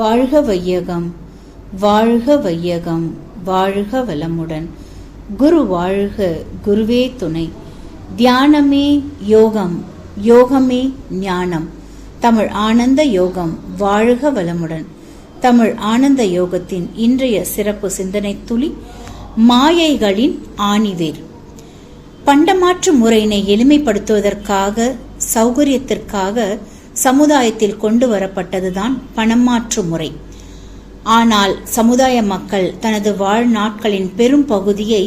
வாழ்க வையகம், வாழ்க வையகம், வாழ்க வளமுடன். குரு வாழ்க, குருவே துணை. தியானமே யோகம், யோகமே ஞானம். தமிழ் ஆனந்த யோகம் வாழ்க வளமுடன். தமிழ் ஆனந்த யோகத்தின் இன்றைய சிறப்பு சிந்தனை துளி, மாயைகளின் ஆணிவேர். பண்டமாற்று முறையினை எளிமைப்படுத்துவதற்காக, சௌகரியத்திற்காக சமுதாயத்தில் கொண்டு வரப்பட்டதுதான் பணமாற்று முறை. ஆனால் சமுதாய மக்கள் தனது வாழ்நாட்களின் பெரும் பகுதியை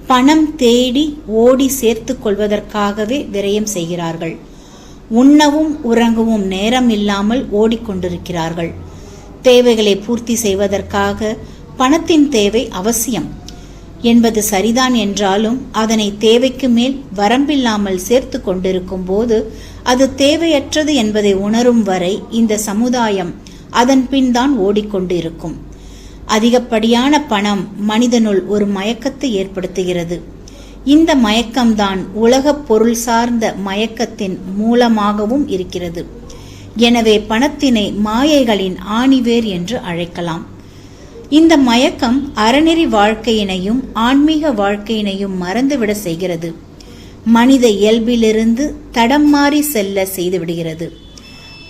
பணம் தேடி ஓடி சேர்த்து கொள்வதற்காகவே விரயம் செய்கிறார்கள். உண்ணவும் உறங்கவும் நேரம் இல்லாமல் ஓடிக்கொண்டிருக்கிறார்கள். தேவைகளை பூர்த்தி செய்வதற்காக பணத்தின் தேவை அவசியம் என்பது சரிதான் என்றாலும், அதனை தேவைக்கு மேல் வரம்பில்லாமல் சேர்த்து கொண்டிருக்கும் போது அது தேவையற்றது என்பதை உணரும் வரை இந்த சமுதாயம் அதன் பின் தான் ஓடிக்கொண்டிருக்கும். அதிகப்படியான பணம் மனிதனுள் ஒரு மயக்கத்தை ஏற்படுத்துகிறது. இந்த மயக்கம்தான் உலக பொருள் சார்ந்த மயக்கத்தின் மூலமாகவும் இருக்கிறது. எனவே பணத்தினை மாயைகளின் ஆணிவேர் என்று அழைக்கலாம். இந்த மயக்கம் அறநெறி வாழ்க்கையினையும் ஆன்மீக வாழ்க்கையினையும் மறந்துவிட செய்கிறது. மனித இயல்பிலிருந்து தடம் மாறி செல்ல செய்துவிடுகிறது.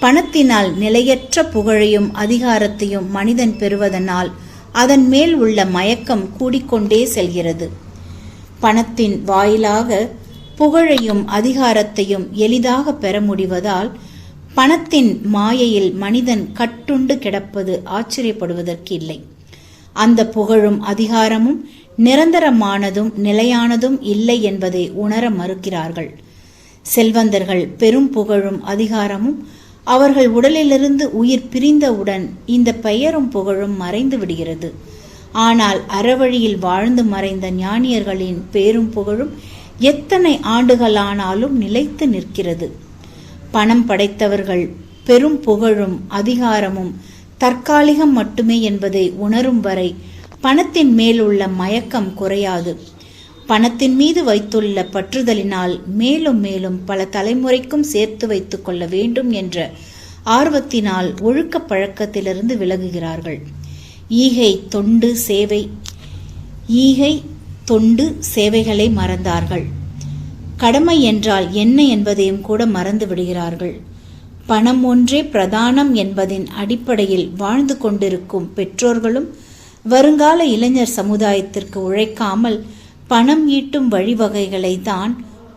பணத்தினால் நிலையற்ற புகழையும் அதிகாரத்தையும் மனிதன் பெறுவதனால் அதன் மேல் உள்ள மயக்கம் கூடிக்கொண்டே செல்கிறது. பணத்தின் வாயிலாக புகழையும் அதிகாரத்தையும் எளிதாக பெற முடிவதால் பணத்தின் மாயையில் மனிதன் கட்டுண்டு கிடப்பது ஆச்சரியப்படுவதற்கு இல்லை. அந்த புகழும் அதிகாரமும் நிரந்தரமானதும் நிலையானதும் இல்லை என்பதை உணர மறுக்கிறார்கள். செல்வந்தர்கள் பெரும் புகழும் அதிகாரமும் அவர்கள் உடலிலிருந்து உயிர் பிரிந்தவுடன் இந்த பெயரும் புகழும் மறைந்து விடுகிறது. ஆனால் அறவழியில் வாழ்ந்து மறைந்த ஞானியர்களின் பேரும் புகழும் எத்தனை ஆண்டுகளானாலும் நிலைத்து நிற்கிறது. பணம் படைத்தவர்கள் பெரும் புகழும் அதிகாரமும் தற்காலிகம் மட்டுமே என்பதை உணரும் வரை பணத்தின் மேல் உள்ள மயக்கம் குறையாது. பணத்தின் மீது வைத்துள்ள பற்றுதலினால் மேலும் மேலும் பல தலைமுறைக்கும் சேர்த்து வைத்துக் கொள்ள வேண்டும் என்ற ஆர்வத்தினால் ஒழுக்க பழக்கத்திலிருந்து விலகுகிறார்கள். ஈகை தொண்டு சேவைகளை மறந்தார்கள். கடமை என்றால் என்ன என்பதையும் கூட மறந்து விடுகிறார்கள். பணம் ஒன்றே பிரதானம் என்பதின் அடிப்படையில் வாழ்ந்து கொண்டிருக்கும் பெற்றோர்களும் வருங்கால இளைஞர் சமுதாயத்திற்கு உழைக்காமல் பணம் ஈட்டும் வழிவகைகளை தான்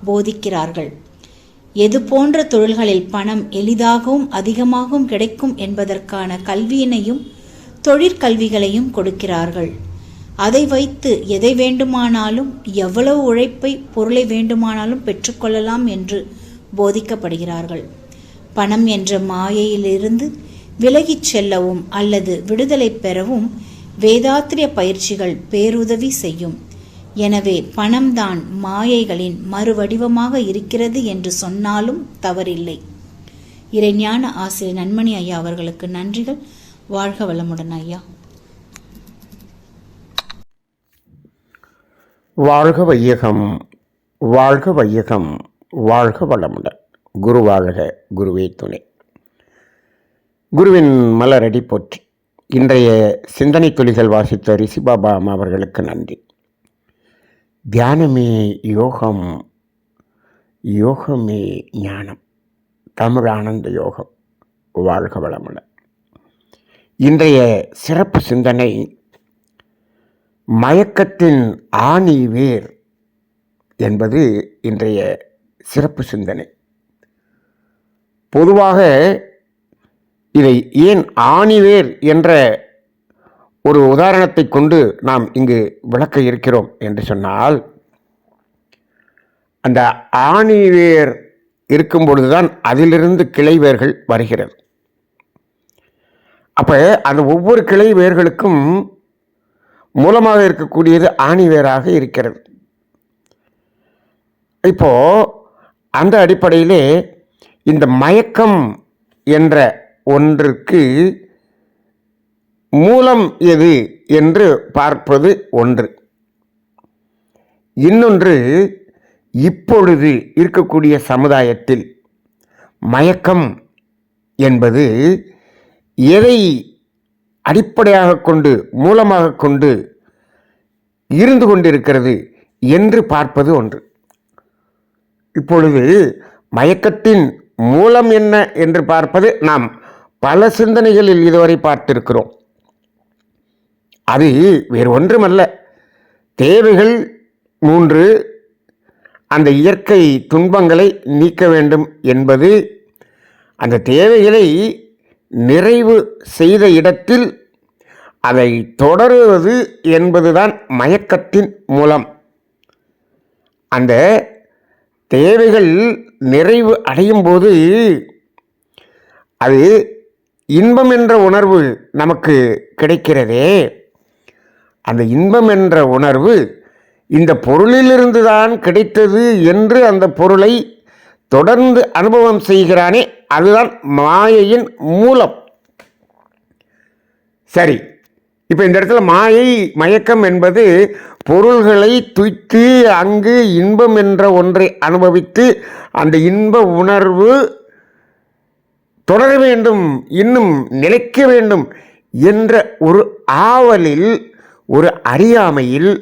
போதிக்கிறார்கள். எது போன்ற தொழில்களில் பணம் எளிதாகவும் அதிகமாகவும் கிடைக்கும் என்பதற்கான கல்வியினையும் தொழிற்கல்விகளையும் கொடுக்கிறார்கள். அதை வைத்து எதை வேண்டுமானாலும், எவ்வளவு உழைப்பை பொருளை வேண்டுமானாலும் பெற்றுக்கொள்ளலாம் என்று போதிக்கப்படுகிறார்கள். பணம் என்ற மாயையிலிருந்து விலகிச் செல்லவும் அல்லது விடுதலை பெறவும் வேதாத்திரிய பயிற்சிகள் பேருதவி செய்யும். எனவே பணம்தான் மாயைகளின் மறுவடிவமாக இருக்கிறது என்று சொன்னாலும் தவறில்லை. இறைஞான ஆசிரியர் நன்மணி ஐயா அவர்களுக்கு நன்றிகள். வாழ்க வளமுடன் ஐயா. வாழ்க வையகம், வாழ்க வையகம், வாழ்க வளமுடன். குரு வாழ்க, குருவே துணை. குருவின் மலரடி போற்றி. இன்றைய சிந்தனை துளிகள் வாசித்த ரிஷிபாபா அம்மா அவர்களுக்கு நன்றி. தியானமே யோகம், யோகமே ஞானம். தமிழ் ஆனந்த யோகம் வாழ்க வளமுடன். இன்றைய சிறப்பு சிந்தனை, மயக்கத்தின் ஆணி வேர் என்பது இன்றைய சிறப்பு சிந்தனை. பொதுவாக இதை ஏன் ஆணிவேர் என்ற ஒரு உதாரணத்தை கொண்டு நாம் இங்கு விளக்க இருக்கிறோம் என்று சொன்னால், அந்த ஆணிவேர் இருக்கும் பொழுதுதான் அதிலிருந்து கிளை வேர்கள் வருகிறது. அப்போ அந்த ஒவ்வொரு கிளை வேர்களுக்கும் மூலமாக இருக்கக்கூடியது ஆணிவேராக இருக்கிறது. இப்போ அந்த அடிப்படையிலே இந்த மயக்கம் என்ற ஒன்றுக்கு மூலம் எது என்று பார்ப்பது ஒன்று. இன்னொன்று, இப்பொழுது இருக்கக்கூடிய சமுதாயத்தில் மயக்கம் என்பது எதை அடிப்படையாக கொண்டு மூலமாக கொண்டு இருந்து கொண்டிருக்கிறது என்று பார்ப்பது ஒன்று. இப்பொழுது மயக்கத்தின் மூலம் என்ன என்று பார்ப்பது நாம் பல சிந்தனைகளில் இதுவரை பார்த்திருக்கிறோம். அது வேறு ஒன்றுமல்ல, தேவைகள் 3, அந்த இயற்கை துன்பங்களை நீக்க வேண்டும் என்பது, அந்த தேவைகளை நிறைவு செய்த இடத்தில் அதை தொடருவது என்பதுதான் மயக்கத்தின் மூலம். அந்த தேவைகள் நிறைவு அடையும் போது அது இன்பம் என்ற உணர்வு நமக்கு கிடைக்கிறதே. அந்த இன்பம் என்ற உணர்வு இந்த பொருளிலிருந்து தான் கிடைத்தது என்று அந்த பொருளை தொடர்ந்து அனுபவம் செய்கிறானே, அதுதான் மாயையின் மூலம். சரி, இப்போ இந்த இடத்துல மாயை மயக்கம் என்பது பொருள்களை துய்த்து அங்கு இன்பம் என்ற ஒன்றை அனுபவித்து அந்த இன்ப உணர்வு தொடர வேண்டும், இன்னும் நிலைக்க வேண்டும் என்ற ஒரு ஆவலில், ஒரு அறியாமையில்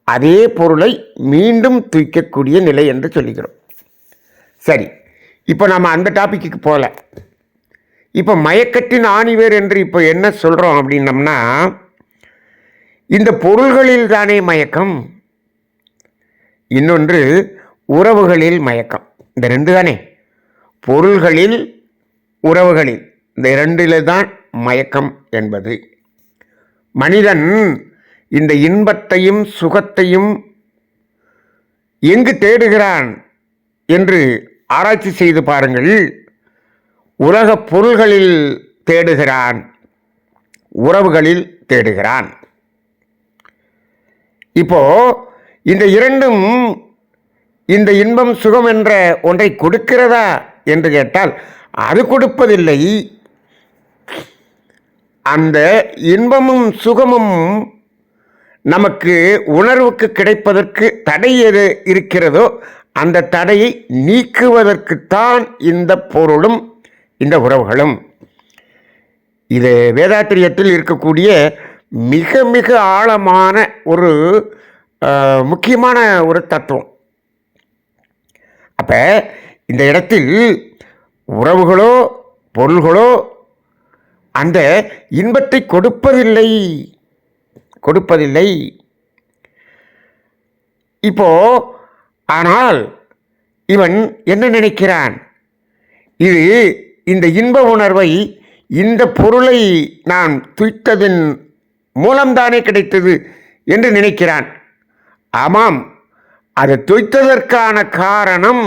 அதே பொருளை மீண்டும் துய்க்கக்கூடிய நிலை என்று சொல்லுகிறோம். சரி, இப்போ நாம் அந்த டாபிக்கு போகல. இப்போ மயக்கத்தின் ஆணிவேர் என்று இப்போ என்ன சொல்கிறோம் அப்படின்னம்னா, இந்த பொருள்களில் தானே மயக்கம், இன்னொன்று உறவுகளில் மயக்கம். இந்த 2 தானே, பொருள்களில் உறவுகளில், இந்த 2ல் தான் மயக்கம் என்பது. மனிதன் இந்த இன்பத்தையும் சுகத்தையும் எங்கு தேடுகிறான் என்று ஆராய்ச்சி செய்து பாருங்கள். உலக பொருள்களில் தேடுகிறான், உறவுகளில் தேடுகிறான். இப்போ இந்த 2ம் இந்த இன்பம் சுகம் என்ற ஒன்றை கொடுக்கிறதா என்று கேட்டால் அது கொடுப்பதில்லை. அந்த இன்பமும் சுகமும் நமக்கு உணர்வுக்கு கிடைப்பதற்கு தடை எது இருக்கிறதோ அந்த தடையை நீக்குவதற்குத்தான் இந்த பொருளும் இந்த உறவுகளும். இது வேதாத்திரியத்தில் இருக்கக்கூடிய மிக மிக ஆழமான ஒரு முக்கியமான ஒரு தத்துவம். அப்போ இந்த இடத்தில் உறவுகளோ பொருள்களோ அந்த இன்பத்தை கொடுப்பதில்லை. இப்போ ஆனால் இவன் என்ன நினைக்கிறான், இது இந்த இன்ப உணர்வை, இந்த பொருளை நான் துய்த்ததன் மூலம்தானே கிடைத்தது என்று நினைக்கிறான். ஆமாம், அது துய்த்ததற்கான காரணம்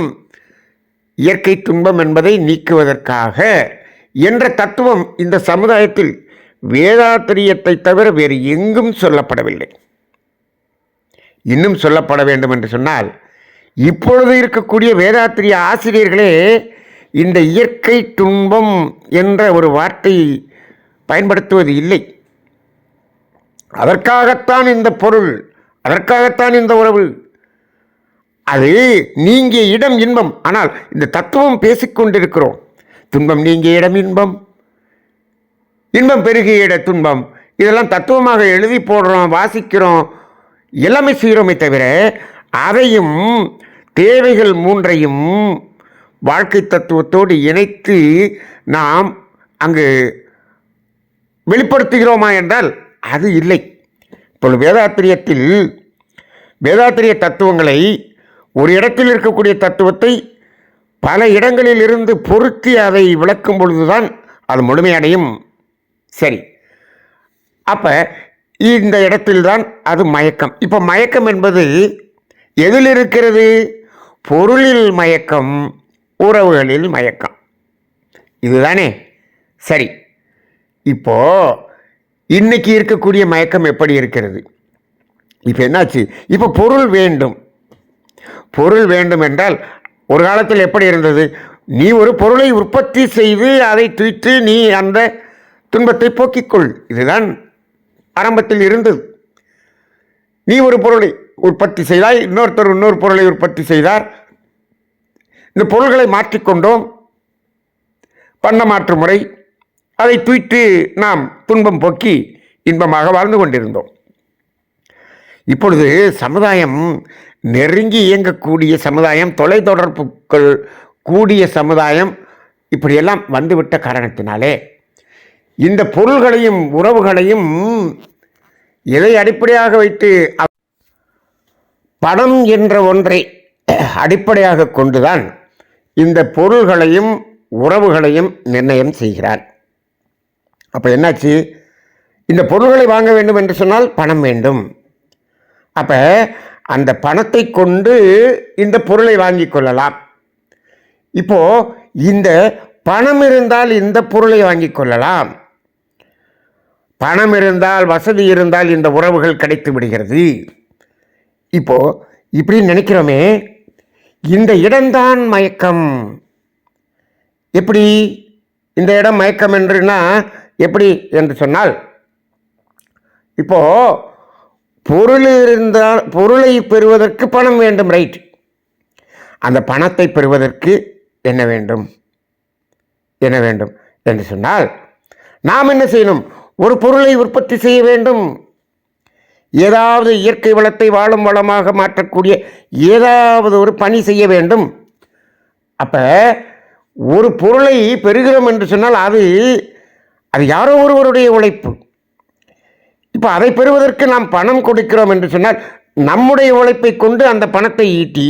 இயற்கை துன்பம் என்பதை நீக்குவதற்காக என்ற தத்துவம் இந்த சமுதாயத்தில் வேதாத்திரியத்தை தவிர வேறு எங்கும் சொல்லப்படவில்லை. இன்னும் சொல்லப்பட வேண்டும் என்று சொன்னால், இப்பொழுது இருக்கக்கூடிய வேதாத்திரிய ஆசிரியர்களே இந்த இயற்கை துன்பம் என்ற ஒரு வார்த்தையை பயன்படுத்துவது இல்லை. அதற்காகத்தான் இந்த பொருள், அதற்காகத்தான் இந்த உறவு, அது நீங்கிய இடம் இன்பம். ஆனால் இந்த தத்துவம் பேசிக்கொண்டிருக்கிறோம். துன்பம் நீங்கிய இடம் இன்பம், இன்பம் பெருகிய இட துன்பம். இதெல்லாம் தத்துவமாக எழுதி போடுறோம், வாசிக்கிறோம், எல்லாமே செய்கிறோமே தவிர அதையும் தேவைகள் 3ஐயும் வாழ்க்கை தத்துவத்தோடு இணைத்து நாம் அங்கு வெளிப்படுத்துகிறோமா என்றால் அது இல்லை. இப்பொழுது வேதாத்திரிய தத்துவங்களை, ஒரு இடத்தில் இருக்கக்கூடிய தத்துவத்தை பல இடங்களில் இருந்து பொருத்தி அதை விளக்கும் பொழுதுதான் அது முழுமையடையும். சரி, அப்போ இந்த இடத்தில்தான் அது மயக்கம். இப்போ மயக்கம் என்பது எதில் இருக்கிறது? பொருளில் மயக்கம், உறவுகளில் மயக்கம், இதுதானே? சரி, இப்போ இன்னைக்கு இருக்கக்கூடிய மயக்கம் எப்படி இருக்கிறது? இப்போ என்னாச்சு? இப்போ பொருள் வேண்டும். பொருள் வேண்டும் என்றால் ஒரு காலத்தில் எப்படி இருந்தது? நீ ஒரு பொருளை உற்பத்தி செய்து அதை துய்த்து நீ அந்த துன்பத்தை போக்கிக்கொள், இதுதான் ஆரம்பத்தில் இருந்தது. நீ ஒரு பொருளை உற்பத்தி செய்தாய், இன்னொருத்தர் இன்னொரு பொருளை உற்பத்தி செய்தார், இந்த பொருள்களை மாற்றிக்கொண்டோம், பண்ட மாற்று முறை, அதை தூய்த்து நாம் துன்பம் போக்கி இன்பமாக வாழ்ந்து கொண்டிருந்தோம். இப்பொழுது சமுதாயம் நெருங்கி இயங்கக்கூடிய சமுதாயம், தொலைத்தொடர்புகள் கூடிய சமுதாயம் இப்படியெல்லாம் வந்துவிட்ட காரணத்தினாலே இந்த பொருள்களையும் உறவுகளையும் எதை அடிப்படையாக வைத்து பணம் என்ற ஒன்றை அடிப்படையாக கொண்டுதான் இந்த பொருள்களையும் உறவுகளையும் நிர்ணயம் செய்கிறான். அப்போ என்னாச்சு? இந்த பொருள்களை வாங்க வேண்டும் என்று சொன்னால் பணம் வேண்டும். அப்போ அந்த பணத்தை கொண்டு இந்த பொருளை வாங்கி கொள்ளலாம். இப்போ இந்த பணம் இருந்தால் இந்த பொருளை வாங்கி கொள்ளலாம். பணம் இருந்தால், வசதி இருந்தால் இந்த உறவுகள் கிடைத்து விடுகிறது. இப்போ இப்படி நினைக்கிறோமே, இந்த இடம்தான் மயக்கம். எப்படி இந்த இடம் மயக்கம் என்றுனா எப்படி என்று சொன்னால், இப்போ பொருள் இருந்தால் பொருளை பெறுவதற்கு பணம் வேண்டும், ரைட். அந்த பணத்தை பெறுவதற்கு என்ன வேண்டும் என்று சொன்னால் நாம் என்ன செய்யணும்? ஒரு பொருளை உற்பத்தி செய்ய வேண்டும். ஏதாவது இயற்கை வளத்தை வாழும் வளமாக மாற்றக்கூடிய ஏதாவது ஒரு பணி செய்ய வேண்டும். அப்போ ஒரு பொருளை பெறுகிறோம் என்று சொன்னால் அது யாரோ ஒருவருடைய உழைப்பு. இப்போ அதை பெறுவதற்கு நாம் பணம் கொடுக்கிறோம் என்று சொன்னால் நம்முடைய உழைப்பை கொண்டு அந்த பணத்தை ஈட்டி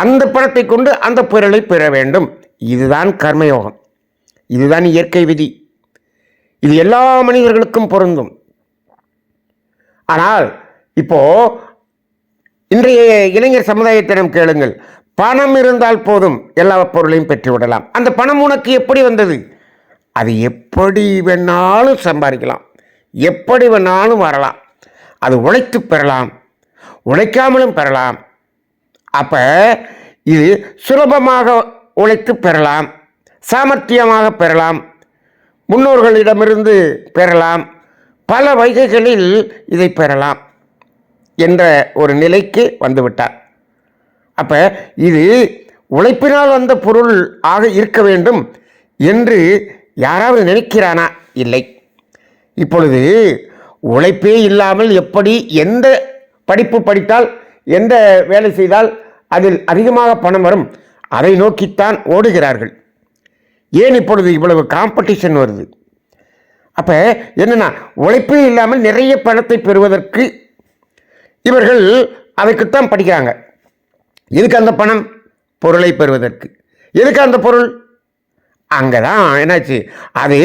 அந்த பணத்தை கொண்டு அந்த பொருளை பெற வேண்டும். இதுதான் கர்மயோகம், இதுதான் இயற்கை விதி. இது எல்லா மனிதர்களுக்கும் பொருந்தும். ஆனால் இப்போ இன்றைய இளைஞர் சமுதாயத்திடம் கேளுங்கள், பணம் இருந்தால் போதும் எல்லா பொருளையும் பெற்றுவிடலாம். அந்த பணம் உனக்கு எப்படி வந்தது? அது எப்படி வேணாலும் சம்பாதிக்கலாம், எப்படி வேணாலும் வரலாம். அது உழைத்து பெறலாம், உழைக்காமலும் பெறலாம். அப்போ இது சுலபமாக உழைத்து பெறலாம், சாமர்த்தியமாக பெறலாம், முன்னோர்களிடமிருந்து பெறலாம், பல வகைகளில் இதை பெறலாம் என்ற ஒரு நிலைக்கு வந்துவிட்டார். அப்போ இது உழைப்பினால் வந்த பொருள் ஆக இருக்க வேண்டும் என்று யாராவது நினைக்கிறானா? இல்லை. இப்பொழுது உழைப்பே இல்லாமல் எப்படி எந்த படிப்பு படித்தால், எந்த வேலை செய்தால் அதில் அதிகமாக பணம் வரும், அதை நோக்கித்தான் ஓடுகிறார்கள். ஏன் இப்பொழுது இவ்வளவு காம்படிஷன் வருது? அப்போ என்னென்னா, உழைப்பே இல்லாமல் நிறைய பணத்தை பெறுவதற்கு இவர்கள் அதுக்குத்தான் படிக்கிறாங்க. எதுக்கு அந்த பணம்? பொருளை பெறுவதற்கு. எதுக்கு அந்த பொருள்? அங்கே தான் என்னாச்சு, அது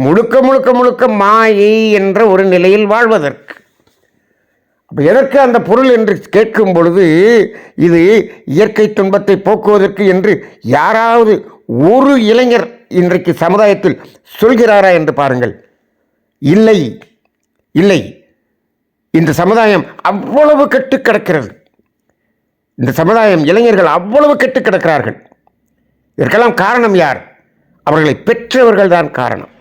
முழுக்க முழுக்க முழுக்க மாயை என்ற ஒரு நிலையில் வாழ்வதற்கு. அப்போ எதற்கு அந்த பொருள் என்று கேட்கும் பொழுது, இது இயற்கை துன்பத்தை போக்குவதற்கு என்று யாராவது ஒரு இளைஞர் இன்றைக்கு சமுதாயத்தில் சொல்கிறாரா என்று பாருங்கள். இல்லை, இல்லை. இந்த சமுதாயம் அவ்வளவு கெட்டு கிடக்கிறது. இந்த சமுதாயம், இளைஞர்கள் அவ்வளவு கெட்டு கிடக்கிறார்கள். இதற்கெல்லாம் காரணம் யார்? அவர்களை பெற்றவர்கள் தான் காரணம்.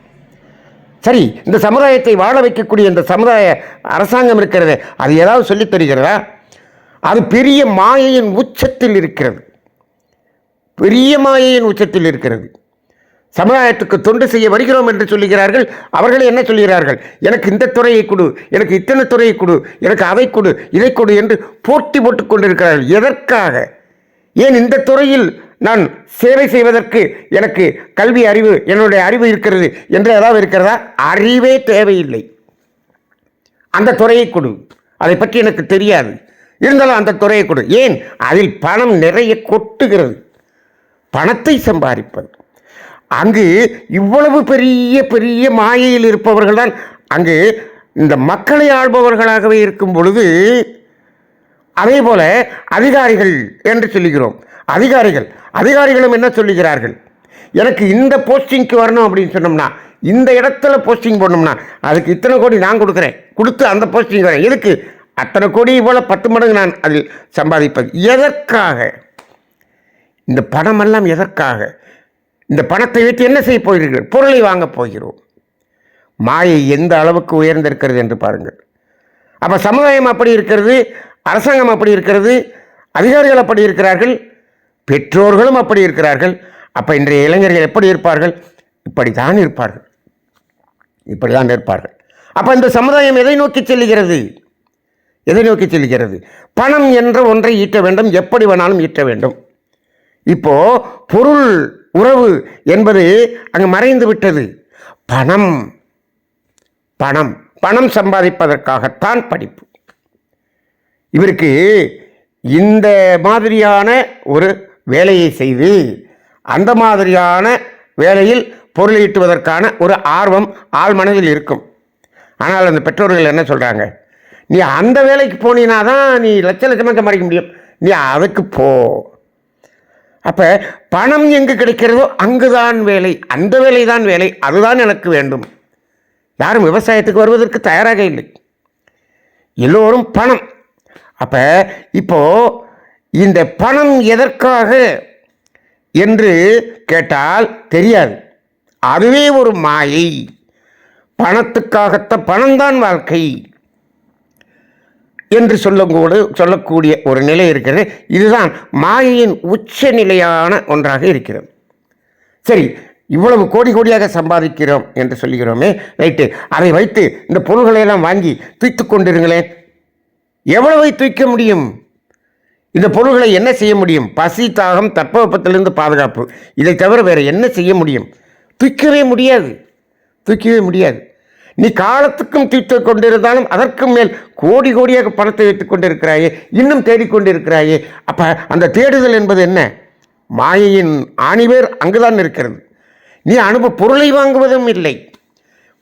சரி, இந்த சமுதாயத்தை வாழ வைக்கக்கூடிய இந்த சமுதாய அரசாங்கம் இருக்கிறது, அது ஏதாவது சொல்லித் தருகிறதா? அது பெரிய மாயையின் உச்சத்தில் இருக்கிறது, பெரிய மாயையின் உச்சத்தில் இருக்கிறது. சமுதாயத்துக்கு தொண்டு செய்ய வருகிறோம் என்று சொல்லுகிறார்கள். அவர்கள் என்ன சொல்கிறார்கள்? எனக்கு இந்த துறையை கொடு, எனக்கு இத்தனை துறையை கொடு, எனக்கு அதை கொடு, இதை கொடு என்று போட்டி போட்டுக் கொண்டிருக்கிறார்கள். எதற்காக? ஏன் இந்த துறையில் நான் சேவை செய்வதற்கு எனக்கு கல்வி அறிவு, என்னுடைய அறிவு இருக்கிறது என்று ஏதாவது இருக்கிறதா? அறிவே தேவையில்லை. அந்த துறையை கொடு, அதை பற்றி எனக்கு தெரியாது, இருந்தாலும் அந்த துறையை கொடு. ஏன்? அதில் பணம் நிறைய கொட்டுகிறது. பணத்தை சம்பாதிப்பது. அங்கு இவ்வளவு பெரிய பெரிய மாயையில் இருப்பவர்கள் தான் அங்கு இந்த மக்களை ஆள்பவர்களாகவே இருக்கும் பொழுது, அதே போல அதிகாரிகள் என்று சொல்லுகிறோம். அதிகாரிகளும் என்ன சொல்லுகிறார்கள்? எனக்கு இந்த போஸ்டிங்க்கு வரணும் அப்படின்னு சொன்னோம்னா, இந்த இடத்துல போஸ்டிங் போடணும்னா அதுக்கு இத்தனை கோடி நான் கொடுக்குறேன், கொடுத்து அந்த போஸ்டிங் வரேன். எதுக்கு? அத்தனை கோடி போல் 10 மடங்கு நான் அதில் சம்பாதிப்பது. எதற்காக? இந்த பணமெல்லாம் எதற்காக? இந்த பணத்தை வைத்து என்ன செய்ய போகிறீர்கள்? பொருளை வாங்க போகிறோம். மாயை எந்த அளவுக்கு உயர்ந்திருக்கிறது என்று பாருங்கள். அப்போ சமுதாயம் அப்படி இருக்கிறது, அரசாங்கம் அப்படி இருக்கிறது, அதிகாரிகள் அப்படி இருக்கிறார்கள், பெற்றோர்களும் அப்படி இருக்கிறார்கள். அப்போ இன்றைய இளைஞர்கள் எப்படி இருப்பார்கள்? இப்படித்தான் இருப்பார்கள், இப்படித்தான் இருப்பார்கள். அப்போ இந்த சமுதாயம் எதை நோக்கி செல்லுகிறது? எதை நோக்கி செல்கிறது? பணம் என்ற ஒன்றை ஈட்ட வேண்டும், எப்படி வேணாலும் ஈட்ட வேண்டும். இப்போ பொருள் உறவு என்பது அங்கு மறைந்து விட்டது. பணம் பணம் பணம் சம்பாதிப்பதற்காகத்தான் படிப்பு. இவருக்கு இந்த மாதிரியான ஒரு வேலையை செய்து அந்த மாதிரியான வேலையில் பொருள் ஈட்டுவதற்கான ஒரு ஆர்வம் ஆள் மனதில் இருக்கும். ஆனால் அந்த பெற்றோர்கள் என்ன சொல்கிறாங்க, நீ அந்த வேலைக்கு போனீனா தான் நீ லட்ச லட்சமாக சம்பாதிக்க முடியும், நீ அதுக்கு போ. அப்போ பணம் எங்கு கிடைக்கிறதோ அங்குதான் வேலை, அந்த வேலை தான் வேலை, அதுதான் எனக்கு வேண்டும். யாரும் விவசாயத்துக்கு வருவதற்கு தயாராக இல்லை, எல்லோரும் பணம். அப்போ இப்போ இந்த பணம் எதற்காக என்று கேட்டால் தெரியாது. அதுவே ஒரு மாயை. பணத்துக்காகத்தான், பணம்தான் வாழ்க்கை என்று சொல்லக்கூடிய ஒரு நிலை இருக்கிறது. இதுதான் மாயையின் உச்ச நிலையான ஒன்றாக இருக்கிறது. சரி, இவ்வளவு கோடி கோடியாக சம்பாதிக்கிறோம் என்று சொல்லுகிறோமே, ரைட்டு, அதை வைத்து இந்த பொருள்களை எல்லாம் வாங்கி தூய்த்து கொண்டிருங்களேன். எவ்வளவை தூய்க்க முடியும்? இந்த பொருள்களை என்ன செய்ய முடியும்? பசி, தாகம், தட்பவெப்பத்திலிருந்து பாதுகாப்பு, இதை தவிர வேறு என்ன செய்ய முடியும்? தூக்கவே முடியாது, தூக்கவே முடியாது. நீ காலத்துக்கும் தூய்த்து கொண்டிருந்தாலும் அதற்கும் மேல் கோடி கோடியாக பணத்தை வைத்துக் கொண்டிருக்கிறாயே, இன்னும் தேடிக்கொண்டிருக்கிறாயே. அப்போ அந்த தேடுதல் என்பது என்ன? மாயையின் ஆணிவேர் அங்குதான் இருக்கிறது. நீ பொருளை வாங்குவதும் இல்லை,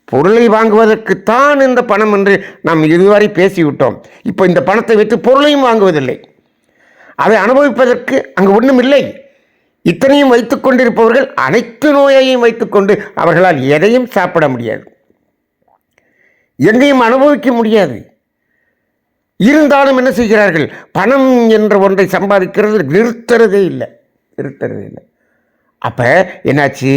பொருளை வாங்குவதற்குத்தான் இந்த பணம் என்று நாம் இதுவரை பேசிவிட்டோம். இப்போ இந்த பணத்தை வைத்து பொருளையும் வாங்குவதில்லை, அதை அனுபவிப்பதற்கு அங்கு ஒன்றும் இல்லை. இத்தனையும் வைத்துக் கொண்டிருப்பவர்கள் அனைத்து நோயையும் வைத்துக்கொண்டு அவர்களால் எதையும் சாப்பிட முடியாது, எங்கேயும் அனுபவிக்க முடியாது. இருந்தாலும் என்ன செய்கிறார்கள்? பணம் என்ற ஒன்றை சம்பாதிக்கிறது நிறுத்துறதே இல்லை, நிறுத்துறதே இல்லை. அப்போ என்னாச்சு?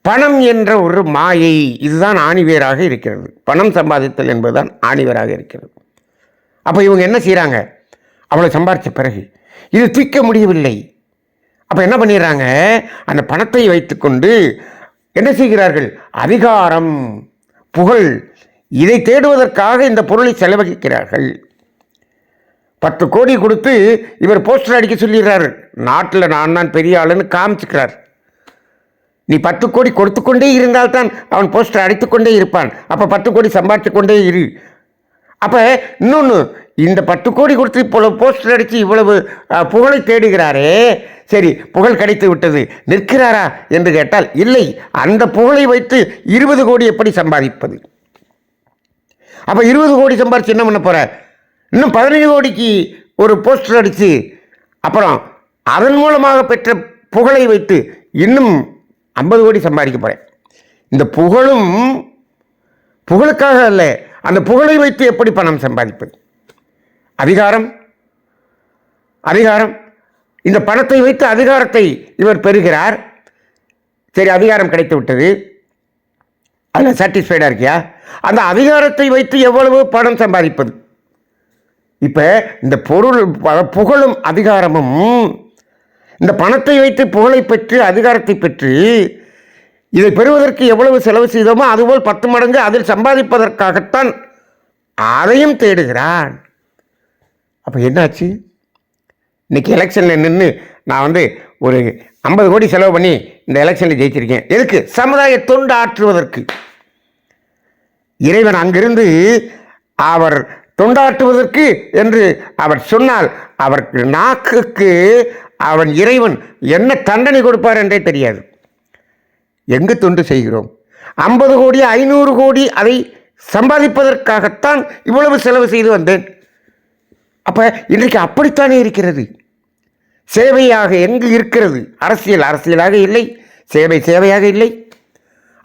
பணம் என்ற ஒரு மாயை, இதுதான் ஆணிவேராக இருக்கிறது. பணம் சம்பாதித்தல் என்பதுதான் ஆணிவேராக இருக்கிறது. அப்போ இவங்க என்ன செய்கிறாங்க? அவளை சம்பாதித்த பிறகு இது தூக்க முடியவில்லை. அப்போ என்ன பண்ணிடுறாங்க? அந்த பணத்தை வைத்துக்கொண்டு என்ன செய்கிறார்கள்? அதிகாரம், புகழ், இதை தேடுவதற்காக இந்த பொருளை செலவழிக்கிறார்கள். 10 கோடி கொடுத்து இவர் போஸ்டர் அடிக்க சொல்லிடுறாரு, நாட்டில் நான் தான் பெரிய ஆளுன்னு காமிச்சுக்கிறார். நீ 10 கோடி கொடுத்து கொண்டே இருந்தால்தான் அவன் போஸ்டர் அடித்துக்கொண்டே இருப்பான். அப்போ 10 கோடி சம்பாதித்து கொண்டே இரு. அப்போ இன்னொன்று, இந்த 10 கோடி கொடுத்து இப்போ போஸ்டர் அடித்து இவ்வளவு புகழை தேடுகிறாரே, சரி புகழ் கிடைத்து விட்டது, நிற்கிறாரா என்று கேட்டால் இல்லை. அந்த புகழை வைத்து 20 கோடி எப்படி சம்பாதிப்பது? அப்போ 20 கோடி சம்பாதிச்சு என்ன பண்ண போகிற? இன்னும் 15 கோடிக்கு ஒரு போஸ்டர் அடித்து அப்புறம் அதன் மூலமாக பெற்ற புகழை வைத்து இன்னும் 50 கோடி சம்பாதிக்க போகிறேன். இந்த புகழுக்காக அல்ல, அந்த புகழை வைத்து எப்படி பணம் சம்பாதிப்பது? அதிகாரம், அதிகாரம், இந்த பணத்தை வைத்து அதிகாரத்தை இவர் பெறுகிறார். சரி, அதிகாரம் கிடைத்து விட்டது, அதில் சாட்டிஸ்ஃபைடாக இருக்கியா? அந்த அதிகாரத்தை வைத்து எவ்வளவு பணம் சம்பாதிப்பது? இப்போ இந்த புகழும் அதிகாரமும் இந்த பணத்தை வைத்து புகழை பெற்று அதிகாரத்தை பெற்று இதை பெறுவதற்கு எவ்வளவு செலவு செய்தோமோ அதுபோல் 10 மடங்கு அதில் சம்பாதிப்பதற்காகத்தான் அதையும் தேடுகிறான். அப்போ என்னாச்சு? இன்னைக்கு எலெக்ஷனில் நின்று நான் ஒரு 50 கோடி செலவு பண்ணி இந்த எலெக்ஷனில் ஜெயிச்சிருக்கேன். எதுக்கு? சமுதாய தொண்டு ஆற்றுவதற்கு. இறைவன் அங்கிருந்து அவர் தொண்டாற்றுவதற்கு என்று அவர் சொன்னால் அவருக்கு நாக்குக்கு அவன் இறைவன் என்ன தண்டனை கொடுப்பார் என்றே தெரியாது. எங்கு தொண்டு செய்கிறோம்? 50 கோடி 500 கோடி அதை சம்பாதிப்பதற்காகத்தான் இவ்வளவு செலவு செய்து வந்தேன். அப்போ இன்றைக்கு அப்படித்தானே இருக்கிறது. சேவையாக எங்கு இருக்கிறது? அரசியலாக இல்லை, சேவையாக இல்லை.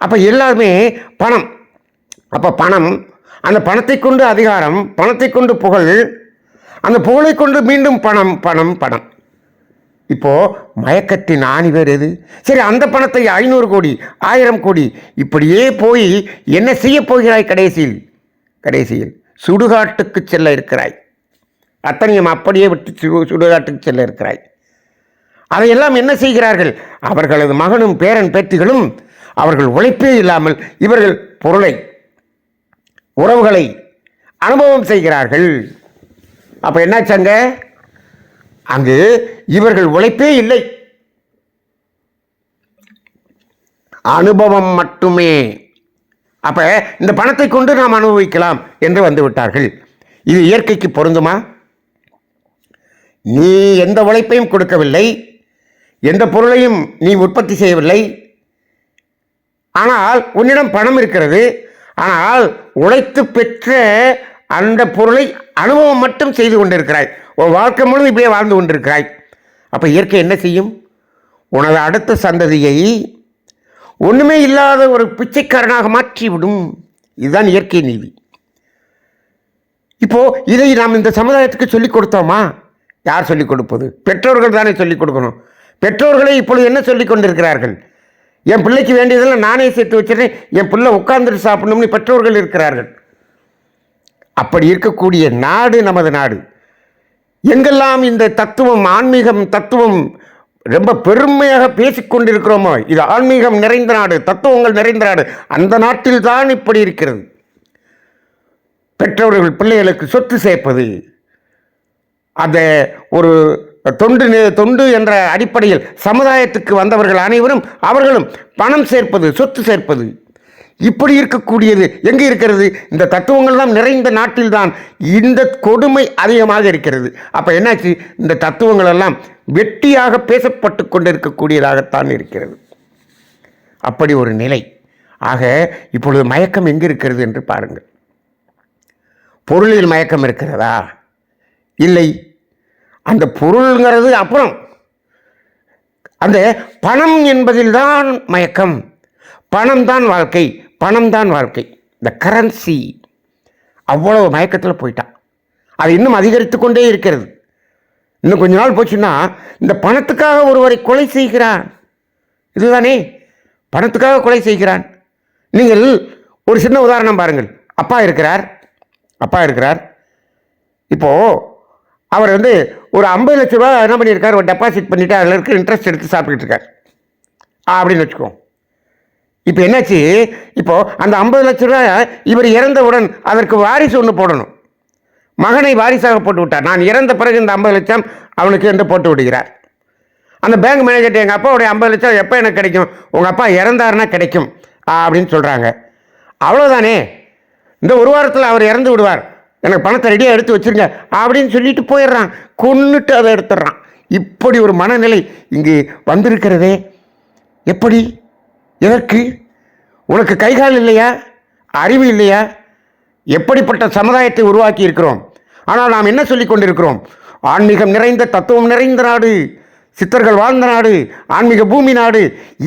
அப்போ எல்லாருமே பணம். அப்போ பணம், அந்த பணத்தை கொண்டு அதிகாரம், பணத்தை கொண்டு புகழ், அந்த புகழை கொண்டு மீண்டும் பணம் பணம் பணம். இப்போது மயக்கத்தின் ஆணிவேர் எது? சரி, அந்த பணத்தை 500 கோடி 1000 கோடி இப்படியே போய் என்ன செய்ய போகிறாய்? கடைசியில் சுடுகாட்டுக்கு செல்ல இருக்கிறாய். அத்தனையும் அப்படியே விட்டு சுடுகாட்டுக்கு செல்ல இருக்கிறாய். அதையெல்லாம் என்ன செய்கிறார்கள்? அவர்களது மகனும் பேரன் பேத்திகளும் அவர்கள் உழைப்பே இல்லாமல் இவர்கள் பொருளை, உறவுகளை அனுபவம் செய்கிறார்கள். அப்போ என்னாச்சாங்க? அங்கு இவர்கள் உழைப்பே இல்லை, அனுபவம் மட்டுமே. அப்ப இந்த பணத்தை கொண்டு நாம் அனுபவிக்கலாம் என்று வந்து விட்டார்கள். இது இயற்கைக்கு பொருந்துமா? நீ எந்த உழைப்பையும் கொடுக்கவில்லை, எந்த பொருளையும் நீ உற்பத்தி செய்யவில்லை, ஆனால் உன்னிடம் பணம் இருக்கிறது. ஆனால் உழைத்து பெற்ற அந்த பொருளை அனுபவம் மட்டும் செய்து கொண்டிருக்கிறாய். உன் வாழ்க்கை முழுவதும் இப்படியே வாழ்ந்து கொண்டிருக்கிறாய். அப்போ இயற்கை என்ன செய்யும்? உனது அடுத்த சந்ததியை ஒன்றுமே இல்லாத ஒரு பிச்சைக்காரனாக மாற்றிவிடும். இதுதான் இயற்கை நீதி. இப்போ இதை நாம் இந்த சமுதாயத்துக்கு சொல்லிக் கொடுத்தோமா? யார் சொல்லிக் கொடுப்பது? பெற்றோர்கள் தானே சொல்லிக் கொடுக்கணும். பெற்றோர்களை இப்பொழுது என்ன சொல்லிக் கொண்டிருக்கிறார்கள்? என் பிள்ளைக்கு வேண்டியதெல்லாம் நானே சேர்த்து வச்சிருக்கேன், என் பிள்ளை உட்கார்ந்துட்டு சாப்பிடணும்னு பெற்றோர்கள் இருக்கிறார்கள். அப்படி இருக்கக்கூடிய நாடு நமது நாடு. எங்கெல்லாம் இந்த தத்துவம், ஆன்மீகம் தத்துவம் ரொம்ப பெருமையாக பேசிக்கொண்டிருக்கிறோமோ, இது ஆன்மீகம் நிறைந்த நாடு, தத்துவங்கள் நிறைந்த நாடு, அந்த நாட்டில் தான் இப்படி இருக்கிறது. பெற்றோர்கள் பிள்ளைகளுக்கு சொத்து சேர்ப்பது, அந்த ஒரு தொண்டு என்ற அடிப்படையில் சமுதாயத்துக்கு வந்தவர்கள் அனைவரும் அவர்களும் பணம் சேர்ப்பது, சொத்து சேர்ப்பது, இப்படி இருக்கக்கூடியது எங்கே இருக்கிறது? இந்த தத்துவங்கள் தான் நிறைந்த நாட்டில்தான் இந்த கொடுமை அதிகமாக இருக்கிறது. அப்போ என்னாச்சு? இந்த தத்துவங்கள் எல்லாம் வெட்டியாக பேசப்பட்டு கொண்டிருக்கக்கூடியதாகத்தான் இருக்கிறது. அப்படி ஒரு நிலை. ஆக இப்பொழுது மயக்கம் எங்கே இருக்கிறது என்று பாருங்கள். பொருளில் மயக்கம் இருக்கிறதா? இல்லை. அந்த பொருள்ங்கிறது அப்புறம், அந்த பணம் என்பதில்தான் மயக்கம். பணம் தான் வாழ்க்கை, பணம் தான் வாழ்க்கை. இந்த கரன்சி அவ்வளவு மயக்கத்தில் போயிட்டான். அது இன்னும் அதிகரித்து கொண்டே இருக்கிறது. இன்னும் கொஞ்ச நாள் போச்சுன்னா இந்த பணத்துக்காக ஒருவரை கொலை செய்கிறான். இதுதானே, பணத்துக்காக கொலை செய்கிறான். நீங்கள் ஒரு சின்ன உதாரணம் பாருங்கள். அப்பா இருக்கிறார். இப்போது அவர் ஒரு 50 லட்ச ரூபா என்ன பண்ணியிருக்கார், ஒரு டெபாசிட் பண்ணிவிட்டு அதில் இருக்க இன்ட்ரெஸ்ட் எடுத்து சாப்பிட்டுட்டு இருக்கார் அப்படின்னு வச்சுக்கோம். இப்போ என்னாச்சு? இப்போது அந்த 50 லட்ச ரூபா இவர் இறந்தவுடன் அதற்கு வாரிசு ஒன்று போடணும். மகனை வாரிசாக போட்டு விட்டார். நான் இறந்த பிறகு இந்த 50 லட்சம் அவனுக்கு என்று போட்டு விடுகிறார். அந்த பேங்க் மேனேஜர்கிட்ட எங்கள் அப்பாவுடைய 50 லட்சம் எப்போ எனக்கு கிடைக்கும்? உங்கள் அப்பா இறந்தாருன்னா கிடைக்கும் அப்படின்னு சொல்கிறாங்க. அவ்வளோதானே, இந்த ஒரு வாரத்தில் அவர் இறந்து விடுவார், எனக்கு பணத்தை ரெடியாக எடுத்து வச்சுருங்க அப்படின்னு சொல்லிட்டு போயிடுறான். கொன்னுட்டு அதை எடுத்துடுறான். இப்படி ஒரு மனநிலை இங்கு வந்திருக்கிறதே. எப்படி? எதற்கு? உனக்கு கைகால் இல்லையா? அறிவு இல்லையா? எப்படிப்பட்ட சமுதாயத்தை உருவாக்கி இருக்கிறோம். ஆனால் நாம் என்ன சொல்லிக் கொண்டிருக்கிறோம்? ஆன்மீகம் நிறைந்த, தத்துவம் நிறைந்த நாடு, சித்தர்கள் வாழ்ந்த நாடு, ஆன்மீக பூமி நாடு.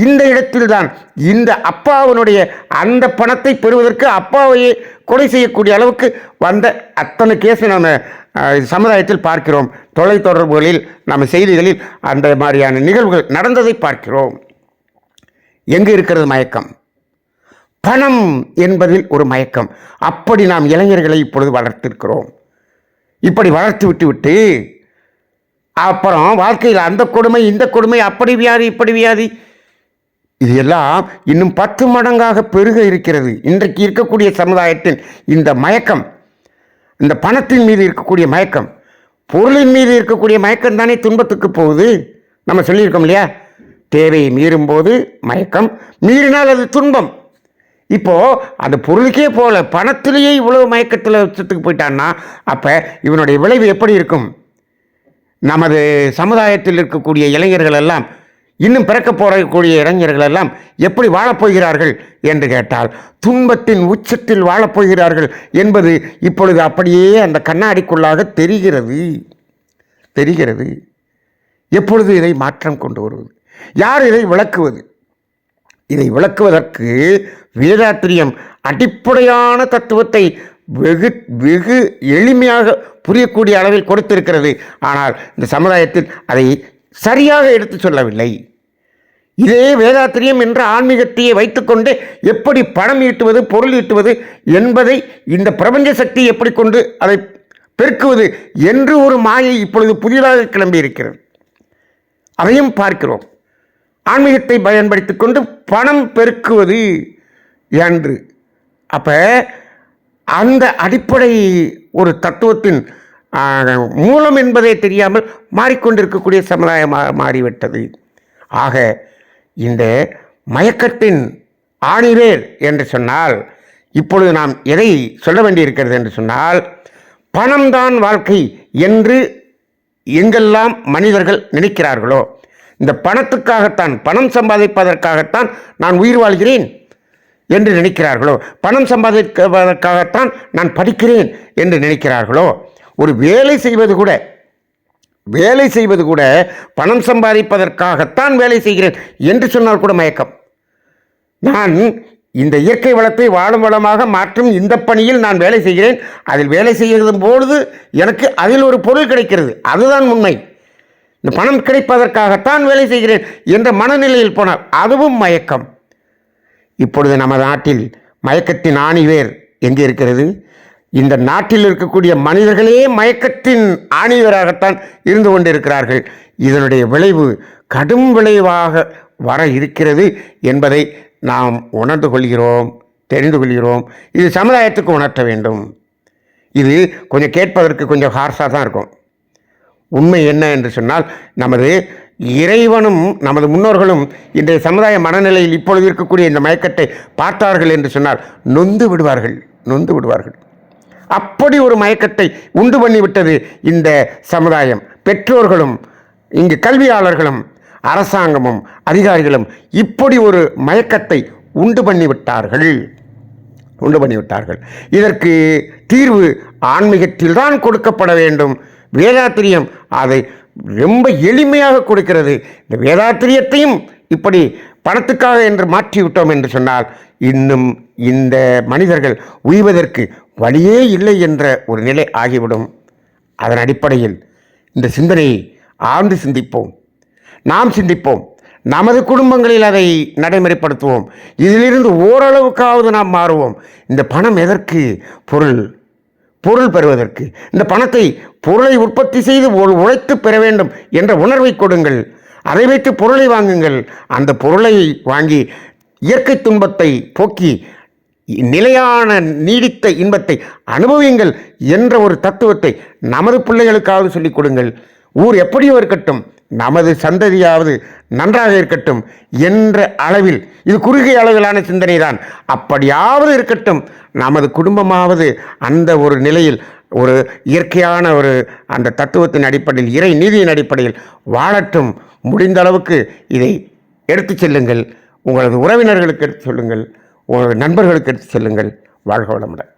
இந்த இடத்தில்தான் இந்த அப்பாவினுடைய அந்த பணத்தை பெறுவதற்கு அப்பாவையே கொலை செய்யக்கூடிய அளவுக்கு வந்த அத்தனை கேஸை நம்ம சமுதாயத்தில் பார்க்கிறோம். தொலைத்தொடர்புகளில், நம்ம செய்திகளில் அந்த மாதிரியான நிகழ்வுகள் நடந்ததை பார்க்கிறோம். எங்கே இருக்கிறது மயக்கம்? பணம் என்பதில் ஒரு மயக்கம். அப்படி நாம் இளைஞர்களை இப்பொழுது வளர்த்திருக்கிறோம். இப்படி வளர்த்து விட்டு அப்புறம் வாழ்க்கையில் அந்த கொடுமை, இந்த கொடுமை, அப்படி வியாதி, இப்படி வியாதி, இது எல்லாம் இன்னும் 10 மடங்காக பெருக இருக்கிறது. இன்றைக்கு இருக்கக்கூடிய சமுதாயத்தின் இந்த மயக்கம், இந்த பணத்தின் மீது இருக்கக்கூடிய மயக்கம், பொருளின் மீது இருக்கக்கூடிய மயக்கம் தானே துன்பத்துக்கு போகுது. நம்ம சொல்லியிருக்கோம் இல்லையா? தேவையை மீறும் போது மயக்கம், மீறினால் அது துன்பம். இப்போது அந்த பொருளுக்கே போகல, பணத்திலேயே இவ்வளவு மயக்கத்தில் உச்சத்துக்கு போயிட்டான்னா அப்போ இவனுடைய விளைவு எப்படி இருக்கும்? நமது சமுதாயத்தில் இருக்கக்கூடிய இளைஞர்கள் எல்லாம், இன்னும் பிறக்க போகக்கூடிய இளைஞர்கள் எல்லாம் எப்படி வாழப்போகிறார்கள் என்று கேட்டால் துன்பத்தின் உச்சத்தில் வாழப்போகிறார்கள் என்பது இப்பொழுது அப்படியே அந்த கண்ணாடிக்குள்ளாக தெரிகிறது. எப்பொழுது இதை மாற்றம் கொண்டு வருவது? யார் இதை விளக்குவது? இதை விளக்குவதற்கு வேதாத்திரியம் அடிப்படையான தத்துவத்தை வெகு எளிமையாக புரியக்கூடிய அளவில் கொடுத்திருக்கிறது. ஆனால் இந்த சமுதாயத்தில் அதை சரியாக எடுத்து சொல்லவில்லை. இதே வேதாத்திரியம் என்ற ஆன்மீகத்தையே வைத்துக்கொண்டு எப்படி பணம் ஈட்டுவது, பொருள் ஈட்டுவது என்பதை, இந்த பிரபஞ்ச சக்தி எப்படி கொண்டு அதை பெருக்குவது என்று ஒரு மாயை இப்பொழுது புதிதாக கிளம்பி இருக்கிறது. அதையும் பார்க்கிறோம். ஆன்மீகத்தை பயன்படுத்தி கொண்டு பணம் பெருக்குவது என்று. அப்போ அந்த அடிப்படை ஒரு தத்துவத்தின் மூலம் என்பதே தெரியாமல் மாறிக்கொண்டிருக்கக்கூடிய சமுதாயமாக மாறிவிட்டது. ஆக இந்த மயக்கத்தின் ஆணிவேர் என்று சொன்னால் இப்பொழுது நாம் எதை சொல்ல வேண்டியிருக்கிறது என்று சொன்னால், பணம்தான் வாழ்க்கை என்று எங்கெல்லாம் மனிதர்கள் நினைக்கிறார்களோ, இந்த பணத்துக்காகத்தான், பணம் சம்பாதிப்பதற்காகத்தான் நான் உயிர் வாழ்கிறேன் என்று நினைக்கிறார்களோ, பணம் சம்பாதிப்பதற்காகத்தான் நான் படிக்கிறேன் என்று நினைக்கிறார்களோ, ஒரு வேலை செய்வது கூட பணம் சம்பாதிப்பதற்காகத்தான் வேலை செய்கிறேன் என்று சொன்னால் கூட மயக்கம். நான் இந்த இயற்கை வளத்தை வாழும் வளமாக மாற்றும் இந்த பணியில் நான் வேலை செய்கிறேன், அதில் வேலை செய்யும் பொழுது எனக்கு அதில் ஒரு பொருள் கிடைக்கிறது, அதுதான் உண்மை. இந்த பணம் கிடைப்பதற்காகத்தான் வேலை செய்கிறேன் என்ற மனநிலையில் போனால் அதுவும் மயக்கம். இப்பொழுது நமது நாட்டில் மயக்கத்தின் ஆணிவேர் எங்கே இருக்கிறது? இந்த நாட்டில் இருக்கக்கூடிய மனிதர்களே மயக்கத்தின் ஆணிவேராகத்தான் இருந்து கொண்டிருக்கிறார்கள். இதனுடைய விளைவு கடும் விளைவாக வர இருக்கிறது என்பதை நாம் உணர்ந்து கொள்கிறோம், தெரிந்து கொள்கிறோம். இது சமுதாயத்துக்கு உணர்த்த வேண்டும். இது கொஞ்சம் கேட்பதற்கு கொஞ்சம் ஹார்ஷாக தான் இருக்கும். உண்மை என்ன என்று சொன்னால், நமது இறைவனும் நமது முன்னோர்களும் இன்றைய சமுதாய மனநிலையில் இப்பொழுது இருக்கக்கூடிய இந்த மயக்கத்தை பார்த்தார்கள் என்று சொன்னால் நொந்து விடுவார்கள். அப்படி ஒரு மயக்கத்தை உண்டு பண்ணிவிட்டது இந்த சமுதாயம். பெற்றோர்களும் இங்கு கல்வியாளர்களும் அரசாங்கமும் அதிகாரிகளும் இப்படி ஒரு மயக்கத்தை உண்டு பண்ணிவிட்டார்கள். இதற்கு தீர்வு ஆன்மீகத்தில் தான் கொடுக்கப்பட வேண்டும். வேதாத்திரியம் அதை ரொம்ப எளிமையாக கொடுக்கிறது. இந்த வேதாத்திரியத்தையும் இப்படி பணத்துக்காக என்று மாற்றிவிட்டோம் என்று சொன்னால் இன்னும் இந்த மனிதர்கள் உய்வதற்கு வழியே இல்லை என்ற ஒரு நிலை ஆகிவிடும். அதன் அடிப்படையில் இந்த சிந்தனையை ஆழ்ந்து சிந்திப்போம், நாம் சிந்திப்போம், நமது குடும்பங்களில் அதை நடைமுறைப்படுத்துவோம். இதிலிருந்து ஓரளவுக்காவது நாம் மாறுவோம். இந்த பணம் எதற்கு? பொருள் பெறுவதற்கு. இந்த பணத்தை பொருளை உற்பத்தி செய்து உழைத்து பெற வேண்டும் என்ற உணர்வை கொடுங்கள். அதை வைத்து பொருளை வாங்குங்கள். அந்த பொருளை வாங்கி இயற்கை துன்பத்தை போக்கி நிலையான நீடித்த இன்பத்தை அனுபவியுங்கள் என்ற ஒரு தத்துவத்தை நமது பிள்ளைகளுக்காவது சொல்லிக் கொடுங்கள். ஊர் எப்படியோ இருக்கட்டும், நமது சந்ததியாவது நன்றாக இருக்கட்டும் என்ற அளவில், இது குறுகிய அளவிலான சிந்தனை தான், அப்படியாவது இருக்கட்டும், நமது குடும்பமாவது அந்த ஒரு நிலையில் ஒரு இயற்கையான ஒரு அந்த தத்துவத்தின் அடிப்படையில், இறை நீதியின் அடிப்படையில் வாழட்டும். முடிந்த அளவுக்கு இதை எடுத்து செல்லுங்கள். உங்களது உறவினர்களுக்கு எடுத்து சொல்லுங்கள், உங்களது நண்பர்களுக்கு எடுத்து செல்லுங்கள். வாழ்க வளமுடன்.